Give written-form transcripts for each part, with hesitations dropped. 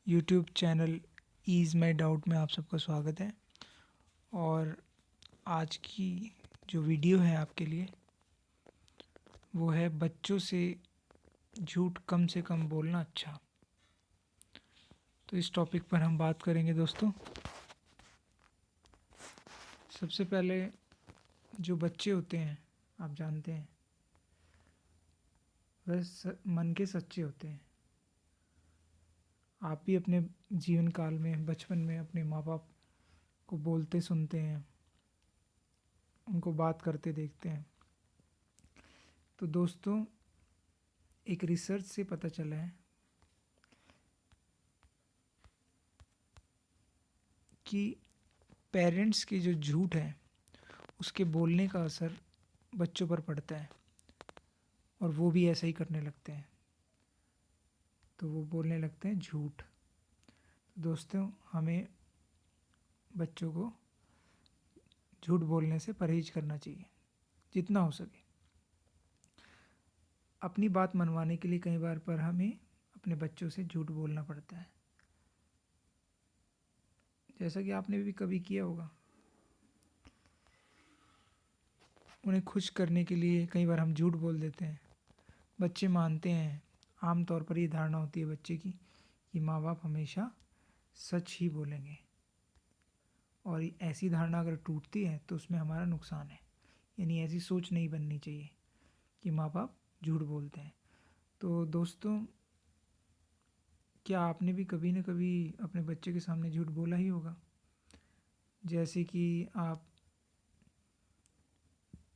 YouTube channel ease माई doubt में आप सबका स्वागत है। और आज की जो वीडियो है आपके लिए वो है बच्चों से झूठ कम से कम बोलना अच्छा। तो इस टॉपिक पर हम बात करेंगे दोस्तों। सबसे पहले जो बच्चे होते हैं आप जानते हैं वह मन के सच्चे होते हैं। आप भी अपने जीवन काल में बचपन में अपने माँ बाप को बोलते सुनते हैं, उनको बात करते देखते हैं। तो दोस्तों एक रिसर्च से पता चला है कि पेरेंट्स की जो झूठ है उसके बोलने का असर बच्चों पर पड़ता है और वो भी ऐसा ही करने लगते हैं। तो वो बोलने लगते हैं झूठ। दोस्तों हमें बच्चों को झूठ बोलने से परहेज करना चाहिए जितना हो सके। अपनी बात मनवाने के लिए कई बार पर हमें अपने बच्चों से झूठ बोलना पड़ता है, जैसा कि आपने भी कभी किया होगा। उन्हें खुश करने के लिए कई बार हम झूठ बोल देते हैं, बच्चे मानते हैं। आम तौर पर ये धारणा होती है बच्चे की कि माँ बाप हमेशा सच ही बोलेंगे, और ऐसी धारणा अगर टूटती है तो उसमें हमारा नुकसान है। यानी ऐसी सोच नहीं बननी चाहिए कि माँ बाप झूठ बोलते हैं। तो दोस्तों क्या आपने भी कभी न कभी अपने बच्चे के सामने झूठ बोला ही होगा। जैसे कि आप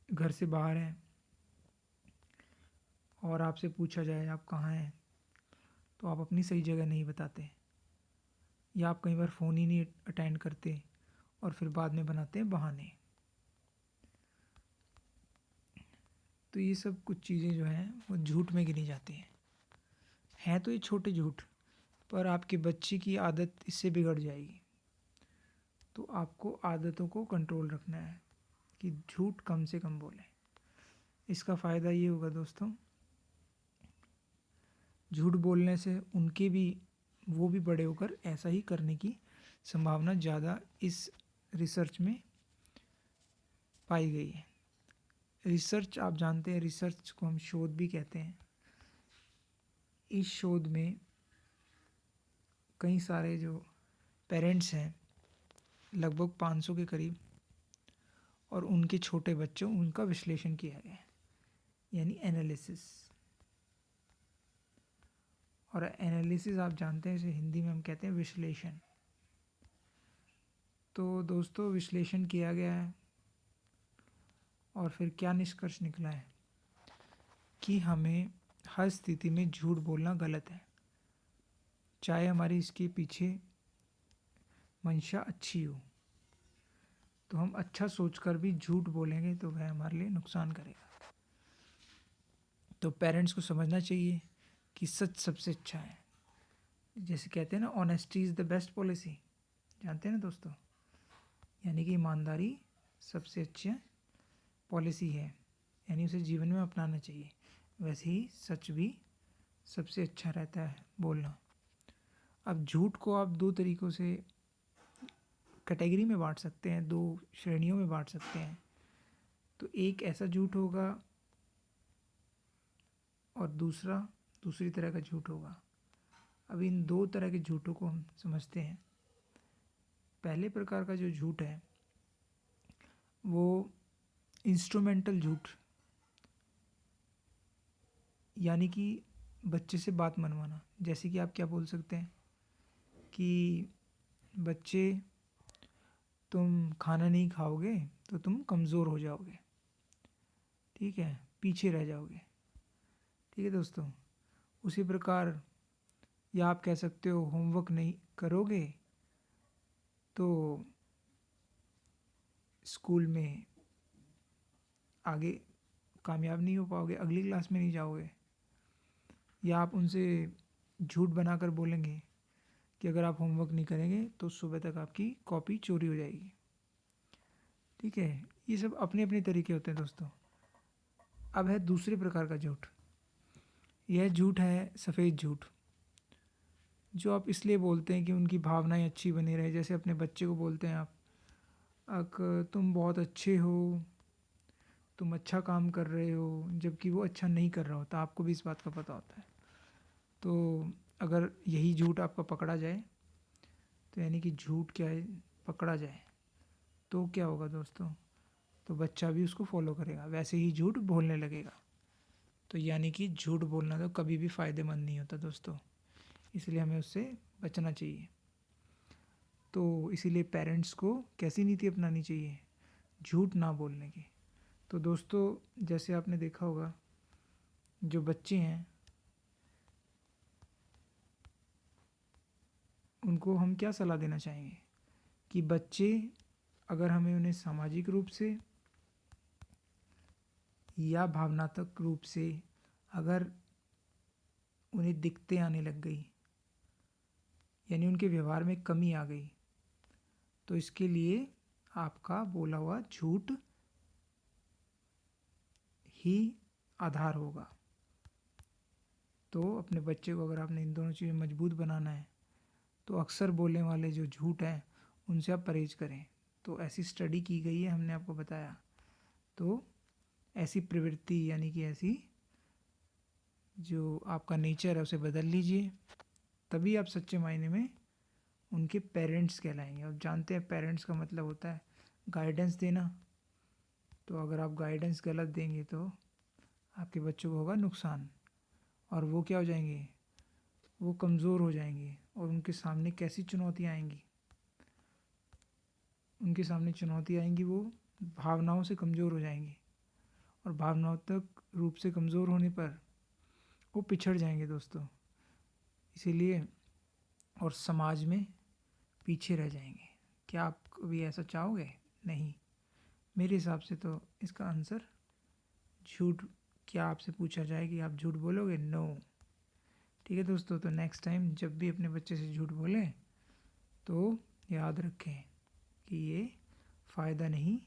घर से बाहर हैं और आपसे पूछा जाए आप कहाँ हैं, तो आप अपनी सही जगह नहीं बताते, या आप कई बार फ़ोन ही नहीं अटेंड करते और फिर बाद में बनाते हैं बहाने। तो ये सब कुछ चीज़ें जो हैं वो झूठ में गिनी जाती हैं तो ये छोटे झूठ, पर आपके बच्चे की आदत इससे बिगड़ जाएगी। तो आपको आदतों को कंट्रोल रखना है कि झूठ कम से कम बोलें। इसका फ़ायदा ये होगा दोस्तों, झूठ बोलने से वो भी बड़े होकर ऐसा ही करने की संभावना ज़्यादा इस रिसर्च में पाई गई है। रिसर्च आप जानते हैं, रिसर्च को हम शोध भी कहते हैं। इस शोध में कई सारे जो पेरेंट्स हैं, लगभग 500 के करीब, और उनके छोटे बच्चों, उनका विश्लेषण किया गया है, यानी एनालिसिस। और एनालिसिस आप जानते हैं इसे हिंदी में हम कहते हैं विश्लेषण। तो दोस्तों विश्लेषण किया गया है और फिर क्या निष्कर्ष निकला है कि हमें हर स्थिति में झूठ बोलना गलत है, चाहे हमारी इसके पीछे मंशा अच्छी हो। तो हम अच्छा सोचकर भी झूठ बोलेंगे तो वह हमारे लिए नुकसान करेगा। तो पेरेंट्स को समझना चाहिए कि सच सबसे अच्छा है। जैसे कहते हैं ना, honesty is the best policy. जानते हैं ना दोस्तों, यानी कि ईमानदारी सबसे अच्छी पॉलिसी है, यानी उसे जीवन में अपनाना चाहिए। वैसे ही सच भी सबसे अच्छा रहता है बोलना। अब झूठ को आप दो तरीक़ों से कैटेगरी में बांट सकते हैं, दो श्रेणियों में बांट सकते हैं। तो एक ऐसा झूठ होगा और दूसरी तरह का झूठ होगा। अब इन दो तरह के झूठों को हम समझते हैं। पहले प्रकार का जो झूठ है वो इंस्ट्रूमेंटल झूठ, यानी कि बच्चे से बात मनवाना। जैसे कि आप क्या बोल सकते हैं कि बच्चे, तुम खाना नहीं खाओगे तो तुम कमज़ोर हो जाओगे, ठीक है, पीछे रह जाओगे। ठीक है दोस्तों। उसी प्रकार या आप कह सकते हो होमवर्क नहीं करोगे तो स्कूल में आगे कामयाब नहीं हो पाओगे, अगली क्लास में नहीं जाओगे। या आप उनसे झूठ बनाकर बोलेंगे कि अगर आप होमवर्क नहीं करेंगे तो सुबह तक आपकी कॉपी चोरी हो जाएगी। ठीक है, ये सब अपने अपने तरीके होते हैं दोस्तों। अब है दूसरे प्रकार का झूठ। यह झूठ है सफ़ेद झूठ। जो आप इसलिए बोलते हैं कि उनकी भावनाएं अच्छी बनी रहे। जैसे अपने बच्चे को बोलते हैं आप, तुम बहुत अच्छे हो, तुम अच्छा काम कर रहे हो, जबकि वो अच्छा नहीं कर रहा होता, आपको भी इस बात का पता होता है। तो अगर यही झूठ आपका पकड़ा जाए, तो यानी कि झूठ क्या है, पकड़ा जाए, तो क्या होगा दोस्तों? तो बच्चा भी उसको फॉलो करेगा, वैसे ही झूठ बोलने लगेगा। तो यानी कि झूठ बोलना तो कभी भी फ़ायदेमंद नहीं होता दोस्तों, इसलिए हमें उससे बचना चाहिए। तो इसीलिए पेरेंट्स को कैसी नीति अपनानी चाहिए? झूठ ना बोलने की। तो दोस्तों, जैसे आपने देखा होगा, जो बच्चे हैं उनको हम क्या सलाह देना चाहेंगे कि बच्चे, अगर हमें उन्हें सामाजिक रूप से या भावनात्मक रूप से अगर उन्हें दिक्कतें आने लग गई, यानी उनके व्यवहार में कमी आ गई, तो इसके लिए आपका बोला हुआ झूठ ही आधार होगा। तो अपने बच्चे को अगर आपने इन दोनों चीज़ें मजबूत बनाना है, तो अक्सर बोलने वाले जो झूठ हैं उनसे आप परहेज करें। तो ऐसी स्टडी की गई है, हमने आपको बताया। तो ऐसी प्रवृत्ति, यानी कि ऐसी जो आपका नेचर है, उसे बदल लीजिए, तभी आप सच्चे मायने में उनके पेरेंट्स कहलाएंगे। अब जानते हैं पेरेंट्स का मतलब होता है गाइडेंस देना। तो अगर आप गाइडेंस गलत देंगे तो आपके बच्चों को होगा नुकसान, और वो क्या हो जाएंगे, वो कमज़ोर हो जाएंगे, और उनके सामने कैसी चुनौतियाँ आएंगी, उनके सामने चुनौती आएंगी, वो भावनाओं से कमज़ोर हो जाएंगे, और भावनात्मक रूप से कमज़ोर होने पर वो पिछड़ जाएंगे दोस्तों। इसीलिए, और समाज में पीछे रह जाएंगे। क्या आप कभी ऐसा चाहोगे? नहीं। मेरे हिसाब से तो इसका आंसर झूठ। क्या आपसे पूछा जाए कि आप झूठ बोलोगे? नो। ठीक है दोस्तों, तो नेक्स्ट टाइम जब भी अपने बच्चे से झूठ बोलें, तो याद रखें कि ये फ़ायदा नहीं,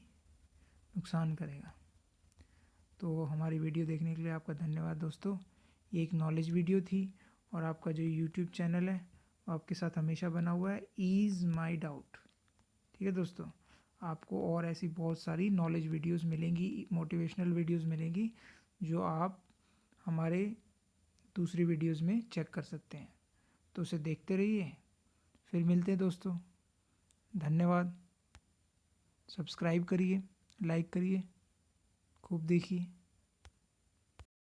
नुकसान करेगा। तो हमारी वीडियो देखने के लिए आपका धन्यवाद दोस्तों। ये एक नॉलेज वीडियो थी, और आपका जो यूट्यूब चैनल है वो आपके साथ हमेशा बना हुआ है, ईज़ माई डाउट। ठीक है दोस्तों, आपको और ऐसी बहुत सारी नॉलेज वीडियोस मिलेंगी, मोटिवेशनल वीडियोस मिलेंगी, जो आप हमारे दूसरी वीडियोस में चेक कर सकते हैं। तो उसे देखते रहिए। फिर मिलते हैं दोस्तों। धन्यवाद। सब्सक्राइब करिए, लाइक करिए, खूब देखिए।